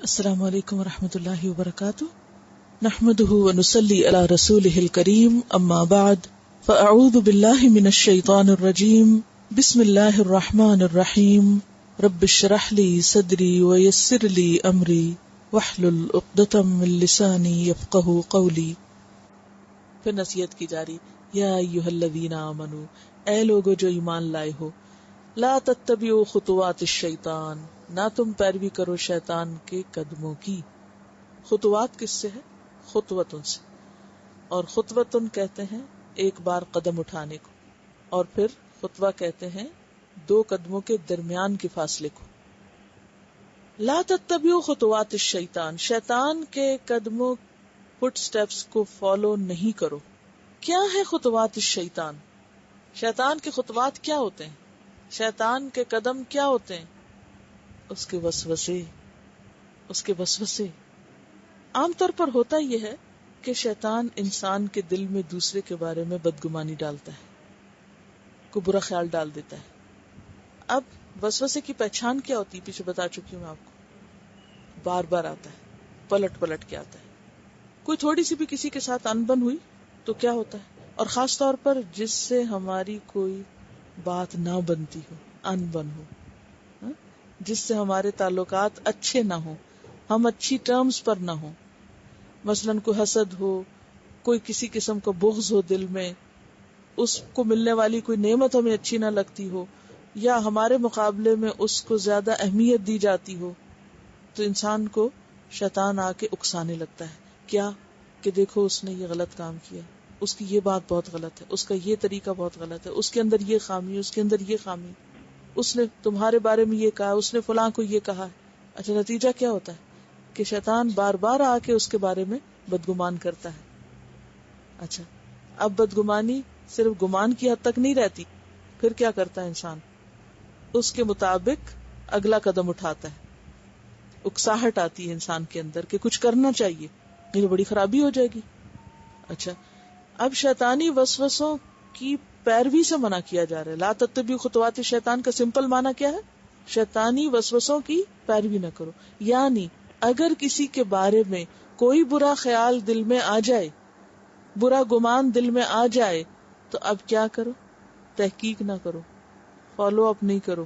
السلام علیکم ورحمۃ اللہ وبرکاتہ، نحمده ونصلي على رسوله الكريم، اما بعد فاعوذ باللہ من الشیطان الرجیم، بسم اللہ الرحمن الرحیم، رب اشرح لي صدری ويسر لي امری واحلل عقدۃ من لسانی یفقهوا قولی۔ پھر نصیحت کی جاری، یا ایھا الذین آمنوا، اے لوگو جو ایمان لائے ہو، لا تتبعوا خطوات الشیطان، نہ تم پیروی کرو شیطان کے قدموں کی۔ خطوات کس سے ہے؟ خطوتن سے، اور خطوتن کہتے ہیں ایک بار قدم اٹھانے کو، اور پھر خطوہ کہتے ہیں دو قدموں کے درمیان کے فاصلے کو۔ لا تتبعوا خطوات الشیطان، شیطان کے قدموں فٹ سٹیپس کو فالو نہیں کرو۔ کیا ہے خطوات الشیطان؟ شیطان کے خطوات کیا ہوتے ہیں؟ شیطان کے قدم کیا ہوتے ہیں؟ اس کے وسوسے۔ عام طور پر ہوتا یہ ہے کہ شیطان انسان کے دل میں دوسرے کے بارے میں بدگمانی ڈالتا ہے، کوئی برا خیال ڈال دیتا ہے۔ اب وسوسے کی پہچان کیا ہوتی ہے؟ پیچھے بتا چکی ہوں میں آپ کو، بار بار آتا ہے، پلٹ کے آتا ہے۔ کوئی تھوڑی سی بھی کسی کے ساتھ انبن ہوئی تو کیا ہوتا ہے، اور خاص طور پر جس سے ہماری کوئی بات نہ بنتی ہو، انبن ہو، جس سے ہمارے تعلقات اچھے نہ ہوں، ہم اچھی ٹرمز پر نہ ہوں، مثلاً کوئی حسد ہو، کوئی کسی قسم کا بغض ہو دل میں، اس کو ملنے والی کوئی نعمت ہمیں اچھی نہ لگتی ہو، یا ہمارے مقابلے میں اس کو زیادہ اہمیت دی جاتی ہو، تو انسان کو شیطان آ کے اکسانے لگتا ہے۔ کیا کہ دیکھو اس نے یہ غلط کام کیا، اس کی یہ بات بہت غلط ہے، اس کا یہ طریقہ بہت غلط ہے، اس کے اندر یہ خامی، اس کے اندر یہ خامی، اس نے تمہارے بارے میں یہ کہا، اس نے فلاں کو یہ کہا۔ اچھا، نتیجہ کیا ہوتا ہے کہ شیطان بار بار آ کے اس کے بارے میں بدگمان کرتا ہے۔ اچھا، اب بدگمانی صرف گمان کی حد تک نہیں رہتی، پھر کیا کرتا ہے انسان؟ اس کے مطابق اگلا قدم اٹھاتا ہے۔ اکساہٹ آتی ہے انسان کے اندر کہ کچھ کرنا چاہیے، یہ بڑی خرابی ہو جائے گی۔ اچھا، اب شیطانی وسوسوں کی پیروی سے منع کیا جا رہا ہے۔ لا تتبعوا خطوات الشیطان کا سمپل معنی کیا ہے؟ شیطانی وسوسوں کی پیروی نہ کرو۔ یعنی اگر کسی کے بارے میں کوئی برا خیال دل میں آ جائے، برا گمان دل میں آ جائے، تو اب کیا کرو؟ تحقیق نہ کرو، فالو اپ نہیں کرو،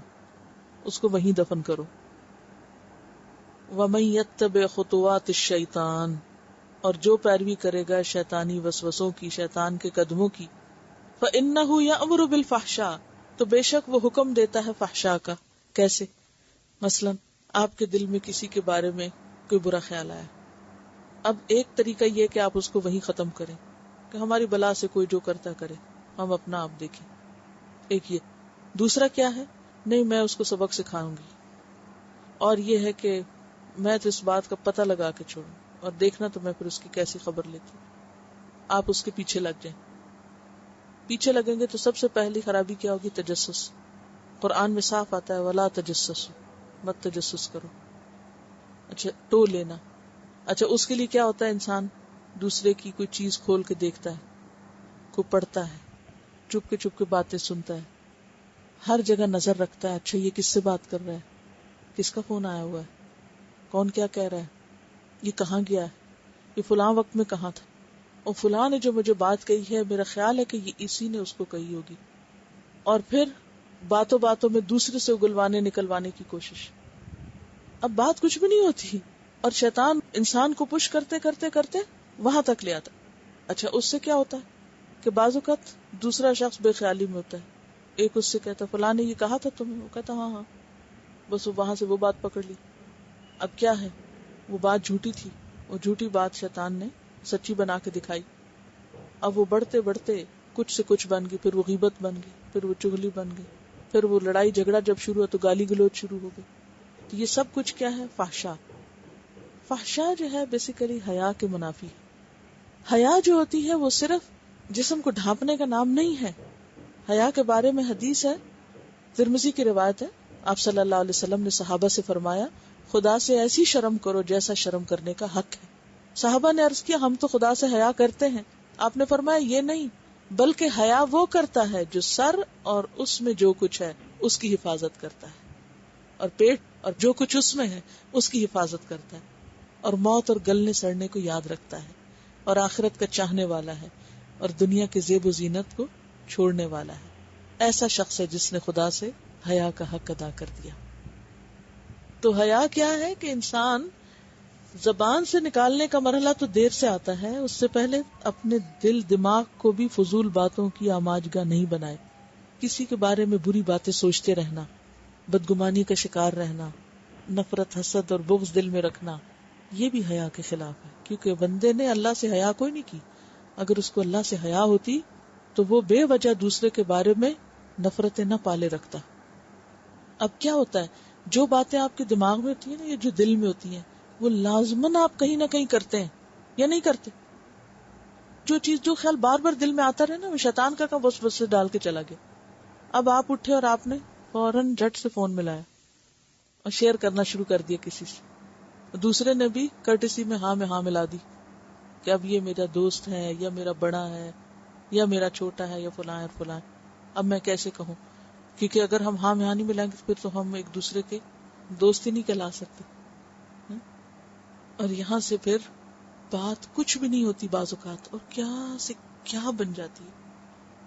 اس کو وہیں دفن کرو۔ وَمَن يَتَّبِعْ خُطُوَاتِ الشَّيْطَانِ، اور جو پیروی کرے گا شیطانی وسوسوں کی، شیطان کے قدموں کی، فَإِنَّهُ يَأْمُرُ بِالْفَحْشَاءِ، تو بے شک وہ حکم دیتا ہے فحشاء کا۔ کیسے؟ مثلا آپ کے دل میں کسی کے بارے میں کوئی برا خیال آیا، اب ایک طریقہ یہ کہ آپ اس کو وہیں ختم کریں کہ ہماری بلا سے کوئی جو کرتا کرے، ہم اپنا آپ دیکھیں، ایک یہ۔ دوسرا کیا ہے؟ نہیں، میں اس کو سبق سکھاؤں گی، اور یہ ہے کہ میں تو اس بات کا پتہ لگا کے چھوڑوں، اور دیکھنا تو میں پھر اس کی کیسی خبر لیتی ہوں۔ آپ اس کے پیچھے لگ جائیں۔ پیچھے لگیں گے تو سب سے پہلی خرابی کیا ہوگی؟ تجسس۔ قرآن میں صاف آتا ہے وَلَا تَجَسَّسُوا، مت تجسس کرو۔ اچھا، ٹو لینا۔ اچھا، اس کے لیے کیا ہوتا ہے؟ انسان دوسرے کی کوئی چیز کھول کے دیکھتا ہے، کو پڑھتا ہے، چپ کے باتیں سنتا ہے، ہر جگہ نظر رکھتا ہے۔ اچھا، یہ کس سے بات کر رہا ہے، کس کا فون آیا ہوا ہے، کون کیا کہہ رہا ہے، یہ کہاں گیا ہے، یہ فلاں وقت میں کہاں تھا، اور فلاں نے جو مجھے بات کہی ہے میرا خیال ہے کہ یہ اسی نے اس کو کہی ہوگی۔ اور پھر باتوں میں دوسرے سے اگلوانے نکلوانے کی کوشش۔ اب بات کچھ بھی نہیں ہوتی، اور شیطان انسان کو پش کرتے وہاں تک لے آتا۔ اچھا، اس سے کیا ہوتا ہے کہ بعض اوقات دوسرا شخص بے خیالی میں ہوتا ہے، ایک اس سے کہتا فلاں نے یہ کہا تھا تمہیں، وہ کہتا ہاں، بس وہ وہاں سے وہ بات پکڑ لی۔ اب کیا ہے؟ وہ بات جھوٹی تھی، وہ جھوٹی بات شیطان نے سچی بنا کے دکھائی۔ اب وہ بڑھتے کچھ سے کچھ بن گئی، پھر وہ غیبت بن گئی، پھر وہ چغلی بن گئی، پھر وہ لڑائی جھگڑا جب شروع ہوا تو گالی گلوچ شروع ہو گئی۔ تو یہ سب کچھ کیا ہے؟ فحشاء۔ فحشاء جو ہے بیسیکلی حیا کے منافی ہے۔ حیا جو ہوتی ہے وہ صرف جسم کو ڈھانپنے کا نام نہیں ہے۔ حیا کے بارے میں حدیث ہے، ترمذی کی روایت ہے، آپ صلی اللہ علیہ وسلم نے صحابہ سے فرمایا، خدا سے ایسی شرم کرو جیسا شرم کرنے کا حق ہے۔ صحابہ نے عرض کیا، ہم تو خدا سے حیا کرتے ہیں۔ آپ نے فرمایا، یہ نہیں، بلکہ حیا وہ کرتا ہے جو سر اور اس میں جو کچھ ہے اس کی حفاظت کرتا ہے، اور پیٹ اور جو کچھ اس میں ہے اس کی حفاظت کرتا ہے، اور موت اور گلنے سڑنے کو یاد رکھتا ہے، اور آخرت کا چاہنے والا ہے، اور دنیا کے زیب و زینت کو چھوڑنے والا ہے. ایسا شخص ہے جس نے خدا سے حیا کا حق ادا کر دیا. تو حیا کیا ہے کہ انسان زبان سے نکالنے کا مرحلہ تو دیر سے آتا ہے، اس سے پہلے اپنے دل دماغ کو بھی فضول باتوں کی آماجگاہ نہیں بنائے. کسی کے بارے میں بری باتیں سوچتے رہنا، بدگمانی کا شکار رہنا، نفرت حسد اور بغض دل میں رکھنا، یہ بھی حیا کے خلاف ہے. کیونکہ بندے نے اللہ سے حیا کوئی نہیں کی. اگر اس کو اللہ سے حیا ہوتی تو وہ بے وجہ دوسرے کے بارے میں نفرتیں نہ پالے رکھتا. اب کیا ہوتا ہے، جو باتیں آپ کے دماغ میں ہوتی ہیں نا، یہ جو دل میں ہوتی ہیں، وہ لازماً آپ کہیں نہ کہیں کرتے ہیں یا نہیں کرتے. جو چیز جو خیال بار بار دل میں آتا رہے نا، وہ شیطان کا وسوسے ڈال کے چلا گیا. اب آپ اٹھے اور آپ نے فوراً جھٹ سے فون ملایا اور شیئر کرنا شروع کر دیا کسی سے. دوسرے نے بھی کرٹسی میں ہاں ملا دی کہ اب یہ میرا دوست ہے یا میرا بڑا ہے یا میرا چھوٹا ہے یا فلاں اور فلاں. اب میں کیسے کہوں، کیونکہ اگر ہم ہاں نہیں ملائیں گے پھر تو ہم ایک دوسرے کے دوست ہی نہیں کہلا سکتے. اور یہاں سے پھر بات کچھ بھی نہیں ہوتی بعض اوقات، اور کیا سے کیا بن جاتی ہے،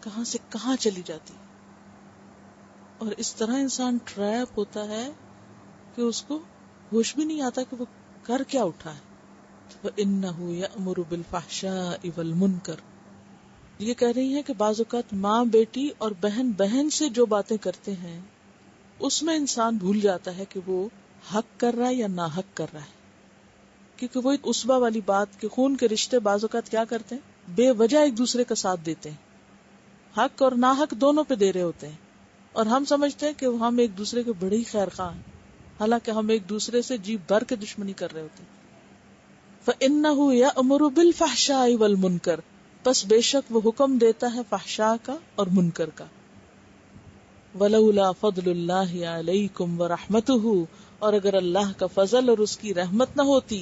کہاں سے کہاں چلی جاتی ہے. اور اس طرح انسان ٹریپ ہوتا ہے کہ اس کو ہوش بھی نہیں آتا کہ وہ کر کیا اٹھا ہے. وَإِنَّهُ يَأْمُرُ بِالْفَحْشَاءِ وَالْمُنْكَرِ. یہ کہہ رہی ہیں کہ بعض اوقات ماں بیٹی اور بہن بہن سے جو باتیں کرتے ہیں اس میں انسان بھول جاتا ہے کہ وہ حق کر رہا ہے یا ناحق کر رہا ہے. کیونکہ وہ اسبہ والی بات کہ خون کے رشتے بعض اوقات کیا کرتے ہیں، بے وجہ ایک دوسرے کا ساتھ دیتے ہیں. حق اور ناحق دونوں پہ دے رہے ہوتے ہیں، اور ہم سمجھتے ہیں کہ ہم ایک دوسرے کے بڑے ہی خیر خواہ ہیں، حالانکہ ہم ایک دوسرے سے جی بھر کے دشمنی کر رہے ہوتے ہیں. فَإِنَّهُ يَأْمُرُ بِالْفَحْشَاءِ وَالْمُنْكَرِ. پس بے شک وہ حکم دیتا ہے فحشاء کا اور منکر کا. وَلَوْلَا فَضْلُ اللَّهِ عَلَيْكُمْ وَرَحْمَتُهُ. اور اگر اللہ کا فضل اور اس کی رحمت نہ ہوتی،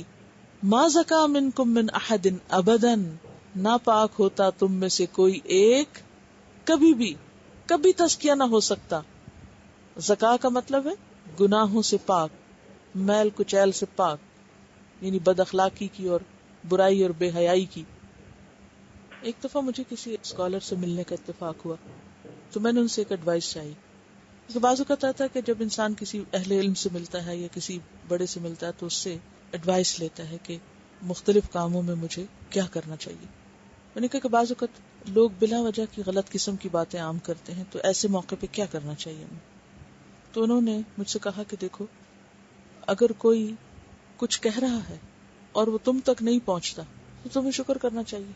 مَا زَكَىٰ مِنْكُمْ مِنْ أَحَدٍ أَبَدًا. نہ پاک ہوتا تم میں سے کوئی ایک کبھی تزکیہ نہ ہو سکتا. زکا کا مطلب ہے گناہوں سے پاک، میل کچیل سے پاک، یعنی بد اخلاقی کی اور برائی اور بے حیائی کی. ایک دفعہ مجھے کسی اسکالر سے ملنے کا اتفاق ہوا تو میں نے ان سے ایک ایڈوائس چاہی. کیونکہ بعض اوقات آتا ہے کہ جب انسان کسی اہل علم سے ملتا ہے یا کسی بڑے سے ملتا ہے تو اس سے ایڈوائس لیتا ہے کہ مختلف کاموں میں مجھے کیا کرنا چاہیے. میں نے کہا کہ بعض اوقات لوگ بلا وجہ کی غلط قسم کی باتیں عام کرتے ہیں، تو ایسے موقع پہ کیا کرنا چاہیے ہمیں. تو انہوں نے مجھ سے کہا کہ دیکھو، اگر کوئی کچھ کہہ رہا ہے اور وہ تم تک نہیں پہنچتا تو تمہیں شکر کرنا چاہیے،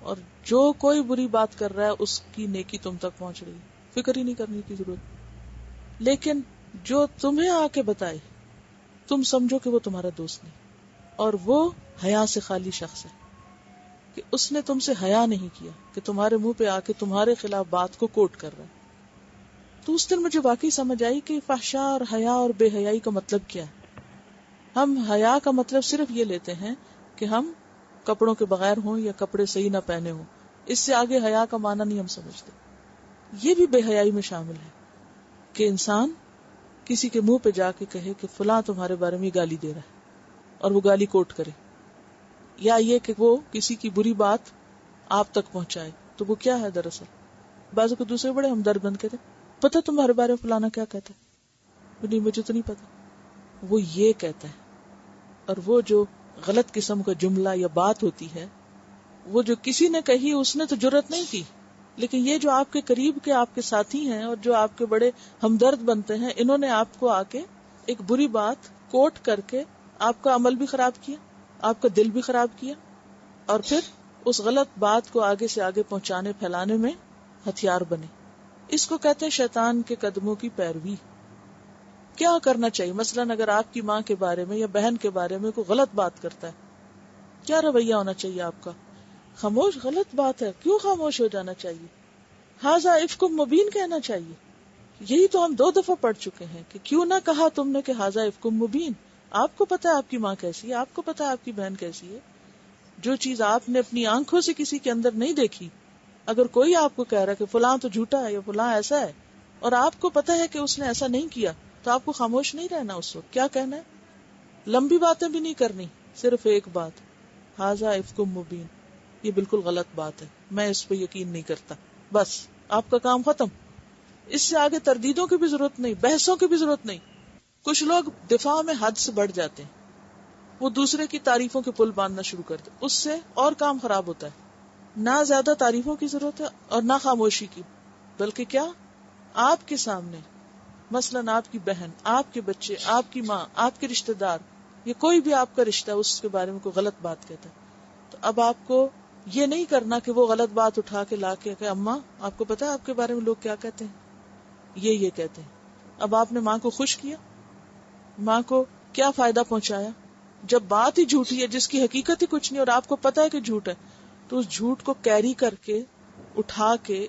اور جو کوئی بری بات کر رہا ہے اس کی نیکی تم تک پہنچ رہی ہے، فکر ہی نہیں کرنے کی ضرورت. لیکن جو تمہیں آ کے بتائے تم سمجھو کہ وہ تمہارا دوست نہیں، اور وہ حیا سے خالی شخص ہے کہ اس نے تم سے حیا نہیں کیا کہ تمہارے منہ پہ آ کے تمہارے خلاف بات کو کوٹ کر رہا ہے. تو اس دن مجھے واقعی سمجھ آئی کہ فحشاء اور حیا اور بے حیائی کا مطلب کیا ہے. ہم حیا کا مطلب صرف یہ لیتے ہیں کہ ہم کپڑوں کے بغیر ہوں یا کپڑے صحیح نہ پہنے ہوں، اس سے آگے حیا کا معنی نہیں ہم سمجھتے. یہ بھی بے حیائی میں شامل ہے کہ انسان کسی کے منہ پہ جا کے کہے کہ فلاں تمہارے بارے میں گالی دے رہا ہے اور وہ گالی کوٹ کرے، یا یہ کہ وہ کسی کی بری بات آپ تک پہنچائے. تو وہ کیا ہے دراصل، بعضوں کو دوسرے بڑے ہمدرد بن کہتے پتہ تمہارے بارے میں فلانا کیا کہتا ہے، نہیں مجھے تو نہیں پتا. وہ یہ کہتا ہے، اور وہ جو غلط قسم کا جملہ یا بات ہوتی ہے وہ جو کسی نے کہی اس نے تو جرأت نہیں کی، لیکن یہ جو آپ کے قریب کے آپ کے ساتھی ہیں اور جو آپ کے بڑے ہمدرد بنتے ہیں، انہوں نے آپ کو آ کے ایک بری بات کوٹ کر کے آپ کا عمل بھی خراب کیا، آپ کا دل بھی خراب کیا، اور پھر اس غلط بات کو آگے سے آگے پہنچانے پھیلانے میں ہتھیار بنے. اس کو کہتے ہیں شیطان کے قدموں کی پیروی. کیا کرنا چاہیے؟ مثلاً اگر آپ کی ماں کے بارے میں یا بہن کے بارے میں کوئی غلط بات کرتا ہے، کیا رویہ ہونا چاہیے آپ کا؟ خاموش، غلط بات ہے، کیوں خاموش ہو جانا چاہیے؟ ھذا افک مبین کہنا چاہیے. یہی تو ہم 2 دفعہ پڑھ چکے ہیں کہ کیوں نہ کہا تم نے کہ ھذا افک مبین. آپ کو پتا ہے آپ کی ماں کیسی ہے، آپ کو پتا ہے آپ کی بہن کیسی ہے. جو چیز آپ نے اپنی آنکھوں سے کسی کے اندر نہیں دیکھی، اگر کوئی آپ کو کہہ رہا ہے کہ فلاں تو جھوٹا ہے یا فلاں ایسا ہے، اور آپ کو پتا ہے کہ اس نے ایسا نہیں کیا، تو آپ کو خاموش نہیں رہنا اس وقت. کیا کہنا ہے؟ لمبی باتیں بھی نہیں کرنی, صرف ایک بات, ھذا افک مبین, یہ بالکل غلط بات ہے, میں اس پہ یقین نہیں کرتا. بس آپ کا کام ختم. اس سے آگے تردیدوں کی بھی ضرورت نہیں, بحثوں کی بھی ضرورت نہیں. کچھ لوگ دفاع میں حد سے بڑھ جاتے ہیں, وہ دوسرے کی تعریفوں کے پل باندھنا شروع کر دے, اس سے اور کام خراب ہوتا ہے. نہ زیادہ تعریفوں کی ضرورت ہے اور نہ خاموشی کی, بلکہ کیا, آپ کے سامنے مثلاً آپ کی بہن, آپ کے بچے, آپ کی ماں, آپ کے رشتہ دار, یہ کوئی بھی آپ کا رشتہ اس کے بارے میں کوئی غلط بات کہتا ہے, تو اب آپ کو یہ نہیں کرنا کہ وہ غلط بات اٹھا کے لا کے کہ اماں آپ کو پتا ہے آپ کے بارے میں لوگ کیا کہتے ہیں, یہ کہتے ہیں. اب آپ نے ماں کو خوش کیا, ماں کو کیا فائدہ پہنچایا؟ جب بات ہی جھوٹی ہے جس کی حقیقت ہی کچھ نہیں اور آپ کو پتا ہے کہ جھوٹ ہے, تو اس جھوٹ کو کیری کر کے اٹھا کے,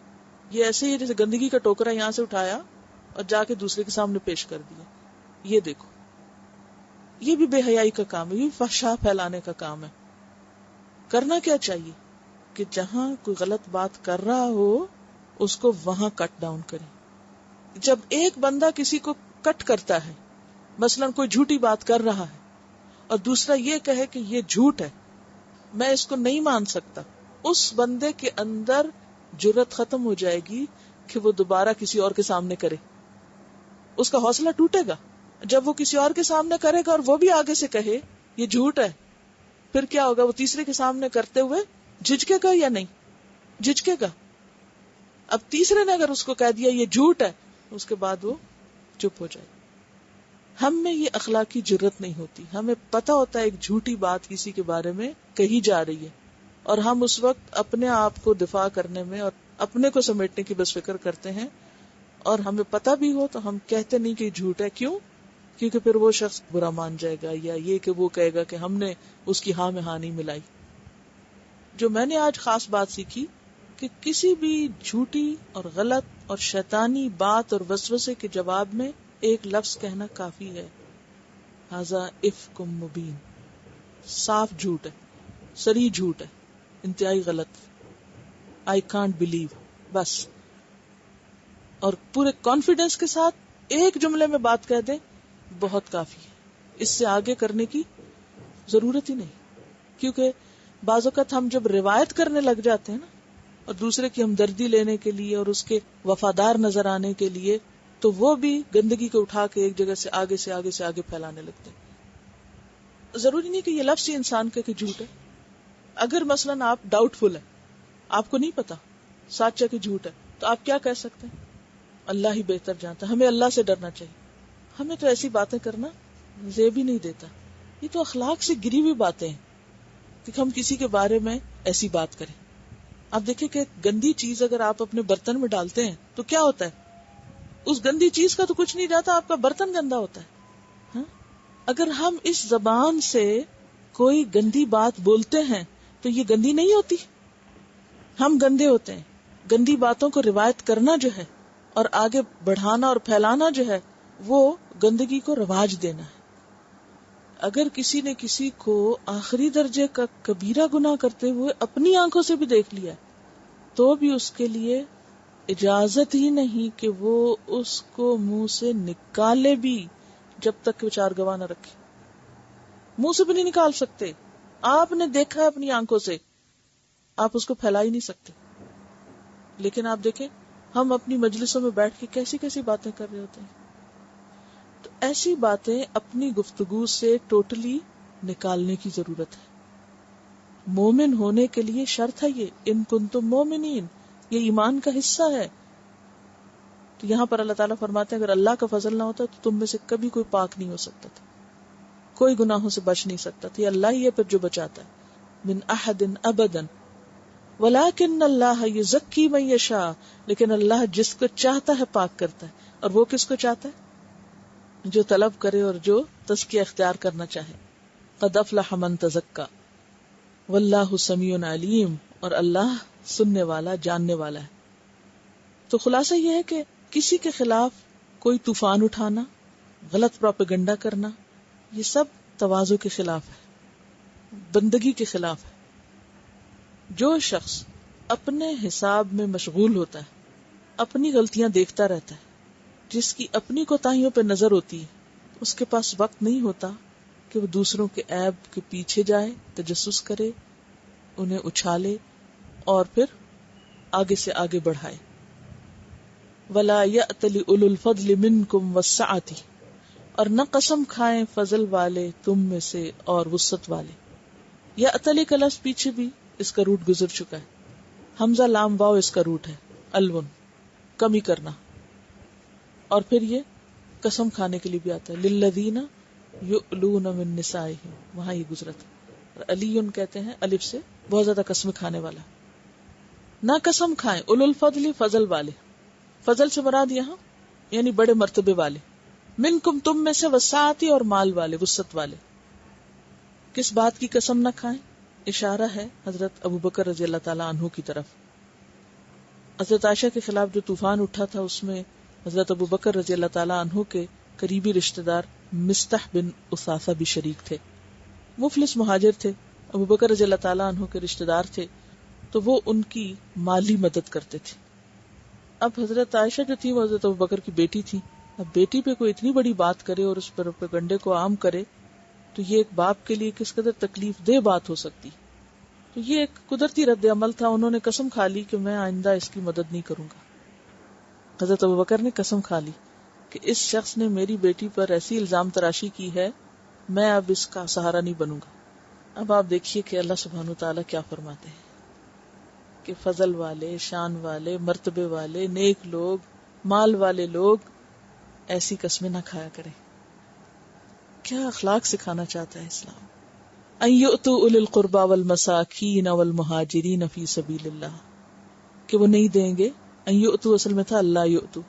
یہ ایسے ہی جیسے گندگی کا ٹوکرا یہاں سے اٹھایا اور جا کے دوسرے کے سامنے پیش کر دیا. یہ دیکھو, یہ بھی بے حیائی کا کام ہے, یہ بھی فحشا پھیلانے کا کام ہے. کرنا کیا چاہیے کہ جہاں کوئی غلط بات کر رہا ہو اس کو وہاں کٹ ڈاؤن کریں. جب ایک بندہ کسی کو کٹ کرتا ہے, مثلا کوئی جھوٹی بات کر رہا ہے اور دوسرا یہ کہے کہ یہ جھوٹ ہے, میں اس کو نہیں مان سکتا, اس بندے کے اندر جرأت ختم ہو جائے گی کہ وہ دوبارہ کسی اور کے سامنے کرے. اس کا حوصلہ ٹوٹے گا. جب وہ کسی اور کے سامنے کرے گا اور وہ بھی آگے سے کہے یہ جھوٹ ہے, پھر کیا ہوگا, وہ تیسرے کے سامنے کرتے ہوئے جھجکے گا یا نہیں؟ جھجکے گا. اب تیسرے نے اگر اس کو کہہ دیا یہ جھوٹ ہے, اس کے بعد وہ چپ ہو جائے. ہم میں یہ اخلاقی جرأت نہیں ہوتی. ہمیں پتا ہوتا ہے ایک جھوٹی بات کسی کے بارے میں کہی جا رہی ہے اور ہم اس وقت اپنے آپ کو دفاع کرنے میں اور اپنے کو سمیٹنے کی بس فکر کرتے ہیں, اور ہمیں پتا بھی ہو تو ہم کہتے نہیں کہ جھوٹ ہے. کیوں؟ کیونکہ پھر وہ شخص برا مان جائے گا, یا یہ کہ وہ کہے گا کہ ہم نے اس کی ہاں میں ہاں نہیں ملائی. جو میں نے آج خاص بات سیکھی کہ کسی بھی جھوٹی اور غلط اور شیطانی بات اور وسوسے کے جواب میں ایک لفظ کہنا کافی ہے, ھذا افک مبین. صاف جھوٹ ہے, صریح جھوٹ ہے, انتہائی غلط, آئی کانٹ بلیو, بس. اور پورے کانفیڈنس کے ساتھ ایک جملے میں بات کہہ دیں, بہت کافی ہے. اس سے آگے کرنے کی ضرورت ہی نہیں. کیونکہ بعض اوقات ہم جب روایت کرنے لگ جاتے ہیں نا, اور دوسرے کی ہمدردی لینے کے لیے اور اس کے وفادار نظر آنے کے لیے, تو وہ بھی گندگی کو اٹھا کے ایک جگہ سے آگے پھیلانے لگتے ہیں. ضروری نہیں کہ یہ لفظ ہی انسان کے جھوٹ ہے. اگر مثلاً آپ ڈاؤٹ فل ہے, آپ کو نہیں پتا سچ ہے کہ جھوٹ ہے, تو آپ کیا کہہ سکتے ہیں؟ اللہ ہی بہتر جانتا. ہمیں اللہ سے ڈرنا چاہیے. ہمیں تو ایسی باتیں کرنا زیب ہی نہیں دیتا. یہ تو اخلاق سے گری ہوئی باتیں ہیں کہ ہم کسی کے بارے میں ایسی بات کریں. آپ دیکھیں کہ گندی چیز اگر آپ اپنے برتن میں ڈالتے ہیں تو کیا ہوتا ہے؟ اس گندی چیز کا تو کچھ نہیں جاتا, آپ کا برتن گندا ہوتا ہے. ہاں؟ اگر ہم اس زبان سے کوئی گندی بات بولتے ہیں تو یہ گندی نہیں ہوتی, ہم گندے ہوتے ہیں. گندی باتوں کو روایت کرنا جو ہے اور آگے بڑھانا اور پھیلانا جو ہے, وہ گندگی کو رواج دینا ہے. اگر کسی نے کسی کو آخری درجے کا کبیرہ گناہ کرتے ہوئے اپنی آنکھوں سے بھی دیکھ لیا, تو بھی اس کے لیے اجازت ہی نہیں کہ وہ اس کو منہ سے نکالے بھی, جب تک کہ وہ چار گواہ نہ رکھے. منہ سے بھی نہیں نکال سکتے. آپ نے دیکھا ہے اپنی آنکھوں سے, آپ اس کو پھیلا ہی نہیں سکتے. لیکن آپ دیکھیں ہم اپنی مجلسوں میں بیٹھ کے کیسی کیسی باتیں کر رہے ہوتے ہیں. تو ایسی باتیں اپنی گفتگو سے ٹوٹلی نکالنے کی ضرورت ہے. مومن ہونے کے لیے شرط ہے یہ, ان کنتم مومنین, یہ ایمان کا حصہ ہے. تو یہاں پر اللہ تعالیٰ فرماتے ہیں اگر اللہ کا فضل نہ ہوتا تو تم میں سے کبھی کوئی پاک نہیں ہو سکتا تھا, کوئی گناہوں سے بچ نہیں سکتا تھا. یہ اللہ ہی ہے پھر جو بچاتا ہے. من احد ابدا ولکن اللہ یزکی من یشاء, لیکن اللہ جس کو چاہتا ہے پاک کرتا ہے. اور وہ کس کو چاہتا ہے؟ جو طلب کرے اور جو تزکیہ اختیار کرنا چاہے. قد افلح من تزکا واللہ سمیع علیم, اور اللہ سننے والا جاننے والا ہے. تو خلاصہ یہ ہے کہ کسی کے خلاف کوئی طوفان اٹھانا, غلط پروپیگنڈا کرنا, یہ سب تواضع کے خلاف ہے, بندگی کے خلاف ہے. جو شخص اپنے حساب میں مشغول ہوتا ہے, اپنی غلطیاں دیکھتا رہتا ہے, جس کی اپنی کوتاہیوں پہ نظر ہوتی ہے، اس کے پاس وقت نہیں ہوتا کہ وہ دوسروں کے عیب کے پیچھے جائے، تجسس کرے، انہیں اچھالے اور پھر آگے سے آگے بڑھائے. وَلَا يَأْتَلِ أُولُو الْفَضْلِ مِنْكُمْ وَالسَّعَةِ، اور نہ قسم کھائیں فضل والے تم میں سے اور وسعت والے. یأتلی کا لفظ پیچھے بھی اس کا روٹ گزر چکا ہے. حمزہ لام واو اس کا روٹ ہے، الون کمی کرنا. اور پھر یہ قسم کھانے کے لیے بھی آتا ہے، للذین یؤلون من نسائہم، وہاں یہ گزرا تھا. علی کہتے ہیں الف سے، بہت زیادہ قسم کھانے والا. نہ قسم کھائیں اولو الفضل، فضل والے. فضل سے مراد یہاں یعنی بڑے مرتبے والے، منکم تم میں سے، وسعتی اور مال والے، وسعت والے. کس بات کی قسم نہ کھائیں؟ اشارہ ہے حضرت ابو بکر رضی اللہ تعالیٰ عنہ کی طرف. حضرت عائشہ کے خلاف جو طوفان اٹھا تھا اس میں حضرت ابو بکر رضی اللہ تعالیٰ عنہ کے قریبی رشتہ دار مستح بن اثاثہ بھی شریک تھے. مفلس مہاجر تھے، ابو بکر رضی اللہ تعالیٰ عنہ کے رشتہ دار تھے، تو وہ ان کی مالی مدد کرتے تھے. اب حضرت عائشہ جو تھی وہ حضرت ابو بکر کی بیٹی تھی. اب بیٹی پہ کوئی اتنی بڑی بات کرے اور اس پر گنڈے کو عام کرے تو یہ ایک باپ کے لیے کس قدر تکلیف دہ بات ہو سکتی. تو یہ ایک قدرتی رد عمل تھا. انہوں نے قسم کھا لی کہ میں آئندہ اس کی مدد نہیں کروں گا. حضرت ابو بکر نے قسم کھا لی کہ اس شخص نے میری بیٹی پر ایسی الزام تراشی کی ہے، میں اب اس کا سہارا نہیں بنوں گا. اب آپ دیکھیے کہ اللہ سبحانہ وتعالیٰ کیا فرماتے ہیں کہ فضل والے، شان والے، مرتبے والے، نیک لوگ، مال والے لوگ ایسی قسمیں نہ کھایا کریں. کیا اخلاق سکھانا چاہتا ہے اسلام. ان یؤتوا اولی القربی والمساکین والمہاجرین فی سبیل اللہ، کہ وہ نہیں دیں گے. ان یؤتوا اصل میں تھا اللہ یؤتوا،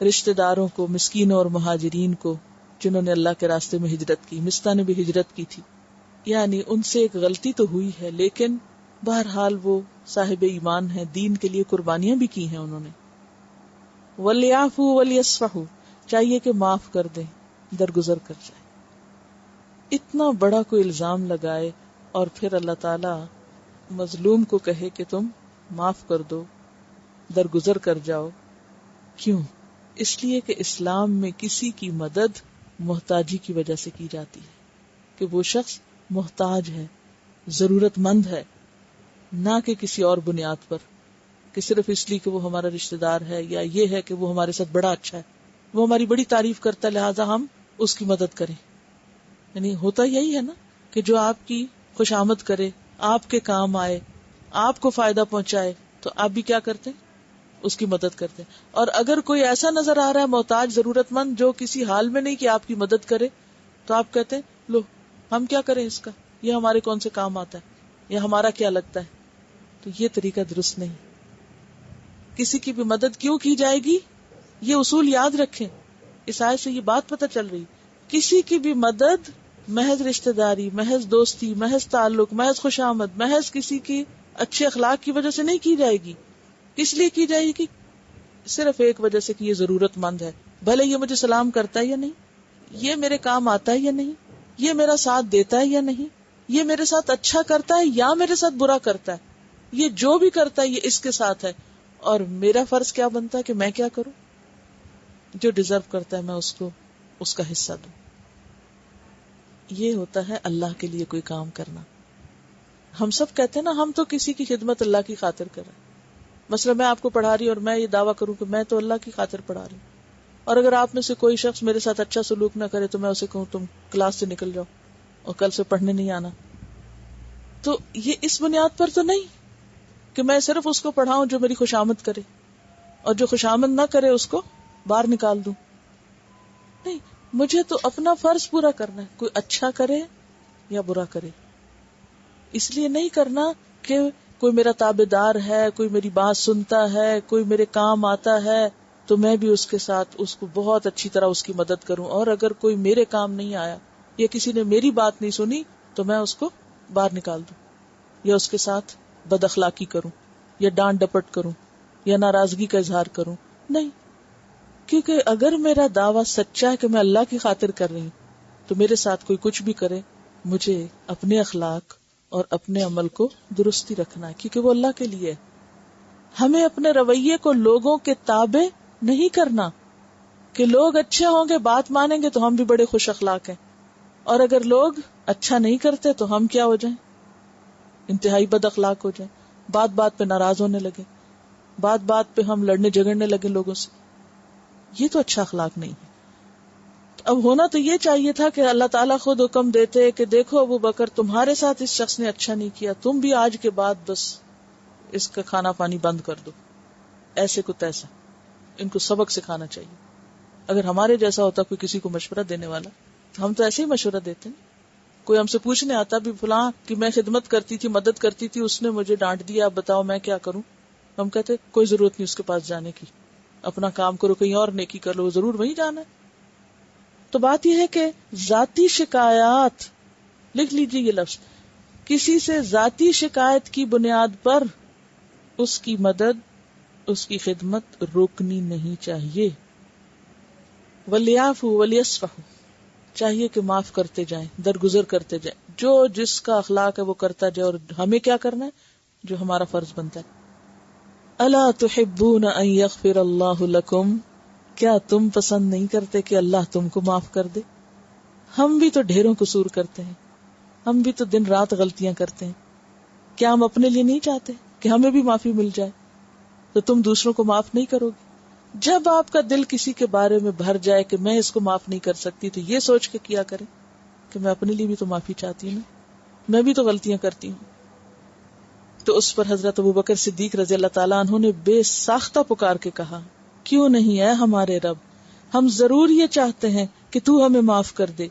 رشتہ داروں کو، مسکینوں اور مہاجرین کو جنہوں نے اللہ کے راستے میں ہجرت کی. مستہ نے بھی ہجرت کی تھی، یعنی ان سے ایک غلطی تو ہوئی ہے لیکن بہرحال وہ صاحب ایمان ہیں، دین کے لیے قربانیاں بھی کی ہیں انہوں نے. وَلْيَعْفُوا وَلْيَصْفَحُوا، چاہیے کہ معاف کر دیں، درگزر کر جائیں. اتنا بڑا کوئی الزام لگائے اور پھر اللہ تعالی مظلوم کو کہے کہ تم معاف کر دو، درگزر کر جاؤ. کیوں؟ اس لیے کہ اسلام میں کسی کی مدد محتاجی کی وجہ سے کی جاتی ہے، کہ وہ شخص محتاج ہے، ضرورت مند ہے، نہ کہ کسی اور بنیاد پر، کہ صرف اس لیے کہ وہ ہمارا رشتہ دار ہے یا یہ ہے کہ وہ ہمارے ساتھ بڑا اچھا ہے، وہ ہماری بڑی تعریف کرتا ہے لہٰذا ہم اس کی مدد کریں. یعنی ہوتا یہی ہے نا کہ جو آپ کی خوش آمد کرے، آپ کے کام آئے، آپ کو فائدہ پہنچائے تو آپ بھی کیا کرتے ہیں؟ اس کی مدد کرتے ہیں. اور اگر کوئی ایسا نظر آ رہا ہے محتاج، ضرورت مند، جو کسی حال میں نہیں کہ آپ کی مدد کرے، تو آپ کہتے ہیں لو ہم کیا کریں اس کا، یہ ہمارے کون سے کام آتا ہے، یا ہمارا کیا لگتا ہے. تو یہ طریقہ درست نہیں. کسی کی بھی مدد کیوں کی جائے گی، یہ اصول یاد رکھیں. اس آیت سے یہ بات پتہ چل رہی، کسی کی بھی مدد محض رشتہ داری، محض دوستی، محض تعلق، محض خوش آمد، محض کسی کی اچھے اخلاق کی وجہ سے نہیں کی جائے گی. کس لیے کی جائے گی؟ صرف ایک وجہ سے کہ یہ ضرورت مند ہے، بھلے یہ مجھے سلام کرتا ہے یا نہیں، یہ میرے کام آتا ہے یا نہیں، یہ میرا ساتھ دیتا ہے یا نہیں، یہ میرے ساتھ اچھا کرتا ہے یا میرے ساتھ برا کرتا ہے، یہ جو بھی کرتا ہے یہ اس کے ساتھ ہے، اور میرا فرض کیا بنتا ہے کہ میں کیا کروں، جو ڈیزرو کرتا ہے میں اس کو اس کا حصہ دوں. یہ ہوتا ہے اللہ کے لیے کوئی کام کرنا. ہم سب کہتے ہیں نا ہم تو کسی کی خدمت اللہ کی خاطر کر رہے ہیں. مثلا میں آپ کو پڑھا رہی اور میں یہ دعویٰ کروں کہ میں تو اللہ کی خاطر پڑھا رہی ہوں، اور اگر آپ میں سے کوئی شخص میرے ساتھ اچھا سلوک نہ کرے تو میں اسے کہوں تم کلاس سے نکل جاؤ اور کل سے پڑھنے نہیں آنا. تو یہ اس بنیاد پر تو نہیں کہ میں صرف اس کو پڑھاؤں جو میری خوشامد کرے، اور جو خوشامد نہ کرے اس کو باہر نکال دوں. نہیں، مجھے تو اپنا فرض پورا کرنا ہے، کوئی اچھا کرے یا برا کرے. اس لیے نہیں کرنا کہ کوئی میرا تابع دار ہے، کوئی میری بات سنتا ہے، کوئی میرے کام آتا ہے تو میں بھی اس کے ساتھ اس کو بہت اچھی طرح اس کی مدد کروں، اور اگر کوئی میرے کام نہیں آیا یا کسی نے میری بات نہیں سنی تو میں اس کو باہر نکال دوں، یا اس کے ساتھ بد اخلاقی کروں، یا ڈانٹ ڈپٹ کروں، یا ناراضگی کا اظہار کروں. نہیں، کیونکہ اگر میرا دعویٰ سچا ہے کہ میں اللہ کی خاطر کر رہی ہوں تو میرے ساتھ کوئی کچھ بھی کرے، مجھے اپنے اخلاق اور اپنے عمل کو درستی رکھنا ہے، کیونکہ وہ اللہ کے لیے ہے. ہمیں اپنے رویے کو لوگوں کے تابع نہیں کرنا. کہ لوگ اچھے ہوں گے، بات مانیں گے تو ہم بھی بڑے خوش اخلاق ہیں، اور اگر لوگ اچھا نہیں کرتے تو ہم کیا ہو جائیں؟ انتہائی بد اخلاق ہو جائیں، بات بات پہ ناراض ہونے لگے، بات بات پہ ہم لڑنے جھگڑنے لگے لوگوں سے. یہ تو اچھا اخلاق نہیں ہے. اب ہونا تو یہ چاہیے تھا کہ اللہ تعالیٰ خود حکم دیتے کہ دیکھو ابو بکر، تمہارے ساتھ اس شخص نے اچھا نہیں کیا، تم بھی آج کے بعد بس اس کا کھانا پانی بند کر دو. ایسے کو تیسا ان کو سبق سکھانا چاہیے. اگر ہمارے جیسا ہوتا کوئی کسی کو مشورہ دینے والا تو ہم تو ایسے ہی مشورہ دیتے ہیں. کوئی ہم سے پوچھنے آتا بھی فلاں کہ میں خدمت کرتی تھی، مدد کرتی تھی، اس نے مجھے ڈانٹ دیا، اب بتاؤ میں کیا کروں. ہم کہتے کوئی ضرورت نہیں اس کے پاس جانے کی، اپنا کام کرو، کہیں اور نیکی کر لو، ضرور وہیں جانا ہے. تو بات یہ ہے کہ ذاتی شکایات، لکھ لیجیے یہ لفظ، کسی سے ذاتی شکایت کی بنیاد پر اس کی مدد، اس کی خدمت روکنی نہیں چاہیے. وَلْيَعْفُوا وَلْيَصْفَحُوا، چاہیے کہ معاف کرتے جائیں، درگزر کرتے جائیں، جو جس کا اخلاق ہے وہ کرتا جائے، اور ہمیں کیا کرنا ہے جو ہمارا فرض بنتا ہے. الا تحبون ان یغفر اللہ لکم، کیا تم پسند نہیں کرتے کہ اللہ تم کو معاف کر دے؟ ہم بھی تو ڈھیروں قصور کرتے ہیں، ہم بھی تو دن رات غلطیاں کرتے ہیں. کیا ہم اپنے لیے نہیں چاہتے کہ ہمیں بھی معافی مل جائے؟ تو تم دوسروں کو معاف نہیں کرو گے. جب آپ کا دل کسی کے بارے میں بھر جائے کہ میں اس کو معاف نہیں کر سکتی، تو یہ سوچ کے کیا کریں کہ میں اپنے لیے بھی تو معافی چاہتی ہوں، میں بھی تو غلطیاں کرتی ہوں. تو اس پر حضرت ابوبکر صدیق رضی اللہ تعالیٰ عنہ نے بے ساختہ پکار کے کہا، کیوں نہیں اے ہمارے رب، ہم ضرور یہ چاہتے ہیں کہ تو ہمیں معاف کر دے.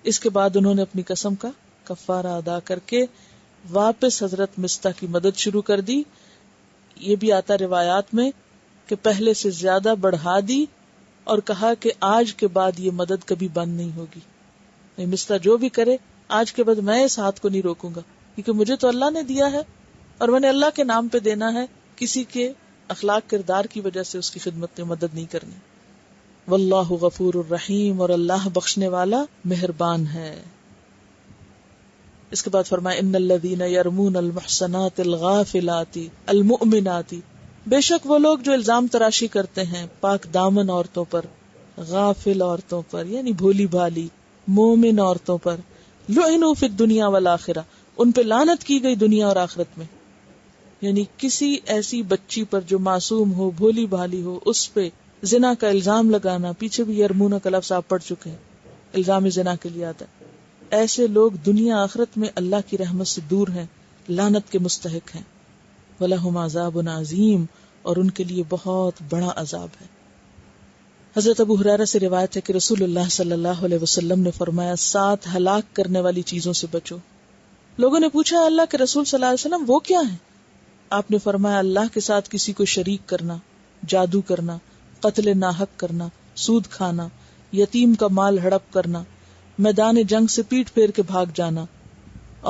اس کے بعد انہوں نے اپنی قسم کا کفارہ ادا کر کے واپس حضرت مستح کی مدد شروع کر دی. یہ بھی آتا روایات میں کہ پہلے سے زیادہ بڑھا دی اور کہا کہ آج کے بعد یہ مدد کبھی بند نہیں ہوگی. مستح جو بھی کرے آج کے بعد میں اس ہاتھ کو نہیں روکوں گا، کیونکہ مجھے تو اللہ نے دیا ہے اور میں نے اللہ کے نام پہ دینا ہے، کسی کے اخلاق کردار کی وجہ سے اس کی خدمت میں مدد نہیں کرنی. واللہ غفور الرحیم، اور اللہ بخشنے والا مہربان ہے. اس کے بعد فرمایا ان الذین یرمون المحصنات الغافلات المؤمنات، بے شک وہ لوگ جو الزام تراشی کرتے ہیں پاک دامن عورتوں پر، غافل عورتوں پر یعنی بھولی بھالی مومن عورتوں پر، لعنوا فی الدنیا والآخرہ، ان پہ لعنت کی گئی دنیا اور آخرت میں. یعنی کسی ایسی بچی پر جو معصوم ہو، بھولی بھالی ہو، اس پہ زنا کا الزام لگانا، پیچھے بھی یرمون کا لفظ آپ پڑھ چکے ہیں، الزام زنا کے لیے آتا ہے. ایسے لوگ دنیا آخرت میں اللہ کی رحمت سے دور ہیں، لعنت کے مستحق ہیں. وَلَهُمْ عَذَابٌ عَظِيمٌ، اور ان کے لیے بہت بڑا عذاب ہے. حضرت ابو ہریرہ سے روایت ہے کہ رسول اللہ صلی اللہ علیہ وسلم نے فرمایا 7 ہلاک کرنے والی چیزوں سے بچو. لوگوں نے پوچھا اللہ کے رسول صلی اللہ علیہ وسلم وہ کیا ہیں؟ آپ نے فرمایا اللہ کے ساتھ کسی کو شریک کرنا، جادو کرنا، قتل ناحق کرنا، سود کھانا، یتیم کا مال ہڑپ کرنا، میدان جنگ سے پیٹ پھیر کے بھاگ جانا،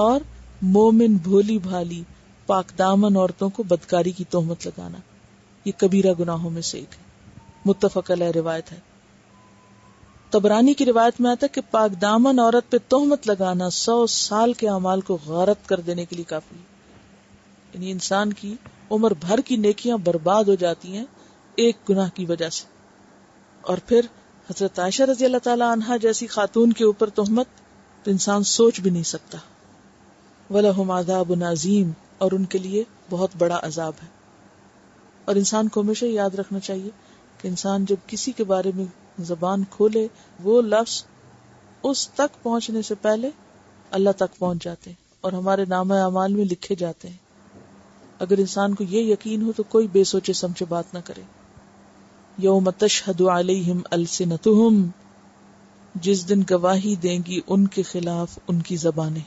اور مومن بھولی بھالی پاک دامن عورتوں کو بدکاری کی تہمت لگانا. یہ کبیرہ گناہوں میں سے ایک ہے. متفق علیہ روایت ہے. طبرانی کی روایت میں آتا ہے کہ پاک دامن عورت پہ تہمت لگانا 100 سال کے اعمال کو غارت کر دینے کے لیے کافی ہے. یعنی انسان کی عمر بھر کی نیکیاں برباد ہو جاتی ہیں ایک گناہ کی وجہ سے. اور پھر حضرت عائشہ رضی اللہ تعالی عنہا جیسی خاتون کے اوپر تہمت تو انسان سوچ بھی نہیں سکتا. وَلَهُمْ عَذَابٌ عَظِيمٌ، اور ان کے لیے بہت بڑا عذاب ہے. اور انسان کو ہمیشہ یاد رکھنا چاہیے کہ انسان جب کسی کے بارے میں زبان کھولے، وہ لفظ اس تک پہنچنے سے پہلے اللہ تک پہنچ جاتے ہیں اور ہمارے نامہ اعمال میں لکھے جاتے ہیں. اگر انسان کو یہ یقین ہو تو کوئی بے سوچے سمجھے بات نہ کرے. یوم تشہد علیہم السنتہم، جس دن گواہی دیں گی ان کے خلاف ان کی زبانیں.